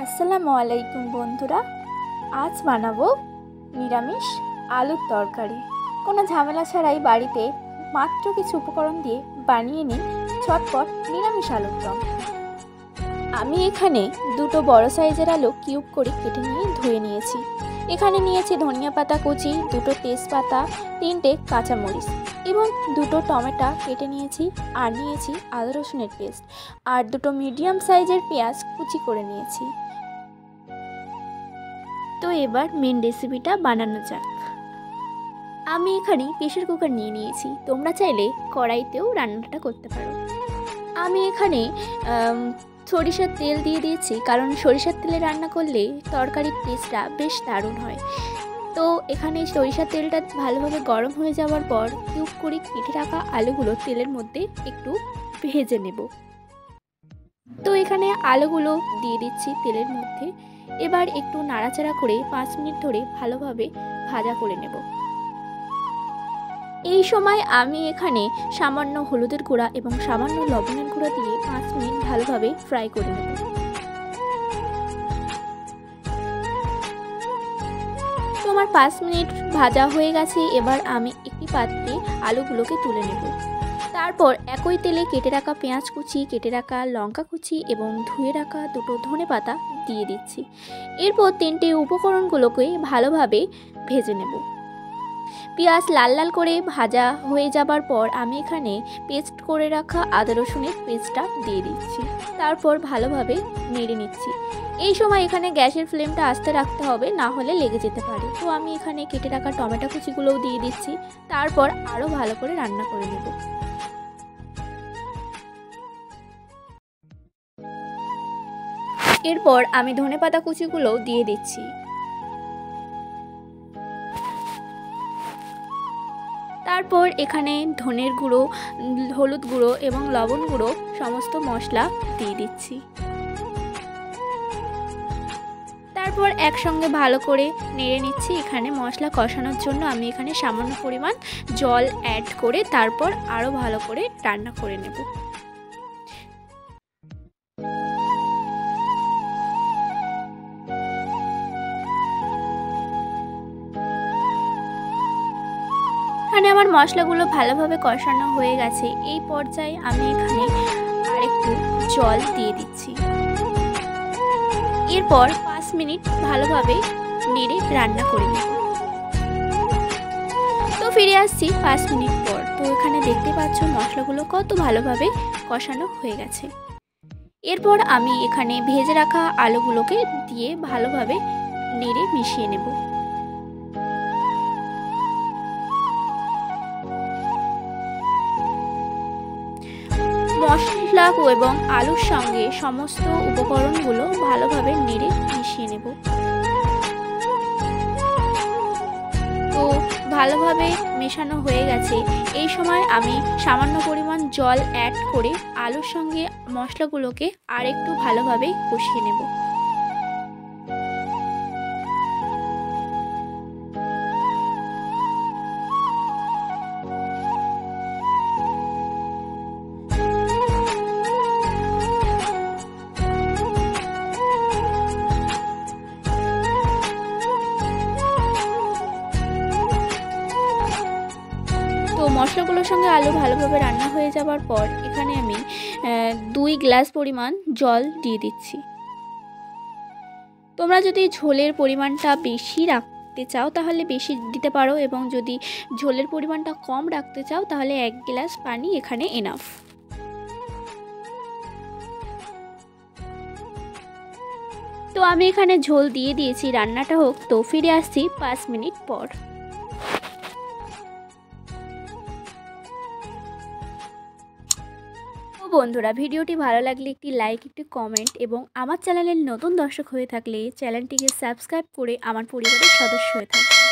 আসসালামু আলাইকুম বন্ধুরা, আজ বানাবো নিরামিষ আলুর তরকারি। কোনো ঝামেলা ছাড়াই বাড়িতে মাত্র কিছু উপকরণ দিয়ে বানিয়ে নিন ঝটপট নিরামিষ আলুর দম। আমি এখানে দুটো বড় সাইজের আলু কিউব করে কেটে নিয়ে ধুয়ে নিয়েছি। এখানে নিয়েছি ধনিয়া পাতা কুচি, দুটো তেজপাতা, 3টে কাঁচামরিচ এবং দুটো টমেটো কেটে নিয়েছি, আর নিয়েছি আদা রসুনের পেস্ট, আর দুটো মিডিয়াম সাইজের পেঁয়াজ কুচি করে নিয়েছি। তো এবার মেন রেসিপিটা বানানো যাক। আমি এখানে প্রেসার কুকার নিয়ে নিয়েছি, তোমরা চাইলে কড়াইতেও রান্নাটা করতে পারো। আমি এখানে সরিষার তেল দিয়ে দিয়েছি, কারণ সরিষার তেলে রান্না করলে তরকারির টেস্টটা বেশ দারুণ হয়। তো এখানে সরিষার তেলটা ভালোভাবে গরম হয়ে যাওয়ার পর কিউব করে কেটে রাখা আলুগুলো তেলের মধ্যে একটু ভেজে নেব। তো এখানে আলুগুলো দিয়ে দিচ্ছি তেলের মধ্যে। এবার একটু নাড়াচাড়া করে 5 মিনিট ধরে ভালোভাবে ভাজা করে নেব। এই সময় আমি এখানে সামান্য হলুদের গুঁড়া এবং সামান্য লবণের গুঁড়া দিয়ে 5 মিনিট ভালোভাবে ফ্রাই করে নেব। তো আমার 5 মিনিট ভাজা হয়ে গেছে। এবার আমি একটি পাত্রে আলুগুলোকে তুলে নেব। তারপর একই তেলে কেটে রাখা পেঁয়াজ কুচি, কেটে রাখা লঙ্কা কুচি এবং ধুয়ে রাখা দুটো ধনেপাতা দিয়ে দিচ্ছি। এরপর 3টে উপকরণগুলোকে ভালোভাবে ভেজে নেব। পেঁয়াজ লাল লাল করে ভাজা হয়ে যাবার পর আমি এখানে পেস্ট করে রাখা আদা রসুনের পেস্টটা দিয়ে দিচ্ছি। তারপর ভালোভাবে নেড়ে নিচ্ছি। এই সময় এখানে গ্যাসের ফ্লেমটা আস্তে রাখতে হবে, না হলে লেগে যেতে পারে। তো আমি এখানে কেটে রাখা টমেটো কুচিগুলোও দিয়ে দিচ্ছি। তারপর আরও ভালো করে রান্না করে নেব। এরপর আমি ধনেপাতা কুচিগুলোও দিয়ে দিচ্ছি। তারপর এখানে ধনের গুঁড়ো, হলুদ গুঁড়ো এবং লবণ গুঁড়ো সমস্ত মশলা দিয়ে দিচ্ছি। তারপর একসঙ্গে ভালো করে নেড়ে নিচ্ছি। এখানে মশলা কষানোর জন্য আমি এখানে সামান্য পরিমাণ জল অ্যাড করে তারপর আরও ভালো করে রান্না করে নেব। এখানে আমার মশলাগুলো ভালোভাবে কষানো হয়ে গেছে। এই পর্যায়ে আমি এখানে আরেকটু জল দিয়ে দিচ্ছি। এরপর 5 মিনিট ভালোভাবে নেড়ে রান্না করে নেব। তো ফিরে আসছি 5 মিনিট পর। তো এখানে দেখতে পাচ্ছ মশলাগুলো কত ভালোভাবে কষানো হয়ে গেছে। এরপর আমি এখানে ভেজে রাখা আলুগুলোকে দিয়ে ভালোভাবে নেড়ে মিশিয়ে নেব। মশলা এবং আলুর সঙ্গে সমস্ত উপকরণগুলো ভালোভাবে নেড়ে মিশিয়ে নেব। তো ভালোভাবে মেশানো হয়ে গেছে। এই সময় আমি সামান্য পরিমাণ জল অ্যাড করে আলুর সঙ্গে মশলাগুলোকে আরেকটু ভালোভাবে কষিয়ে নেব। তো মশলাগুলোর সঙ্গে আলু ভালোভাবে রান্না হয়ে যাবার পর এখানে আমি 2 গ্লাস পরিমাণ জল দিয়ে দিচ্ছি। তোমরা যদি ঝোলের পরিমাণটা বেশি রাখতে চাও তাহলে বেশি দিতে পারো, এবং যদি ঝোলের পরিমাণটা কম রাখতে চাও তাহলে 1 গ্লাস পানি এখানে এনাফ। তো আমি এখানে ঝোল দিয়ে দিয়েছি, রান্নাটা হোক। তো ফিরে আসছি 5 মিনিট পর। বন্ধুরা, ভিডিওটি ভালো লাগলে একটি লাইক, একটি কমেন্ট এবং আমার চ্যানেলের নতুন দর্শক হয়ে থাকলে চ্যানেলটিকে সাবস্ক্রাইব করে আমার পরিবারের সদস্য হয়ে থাকবে।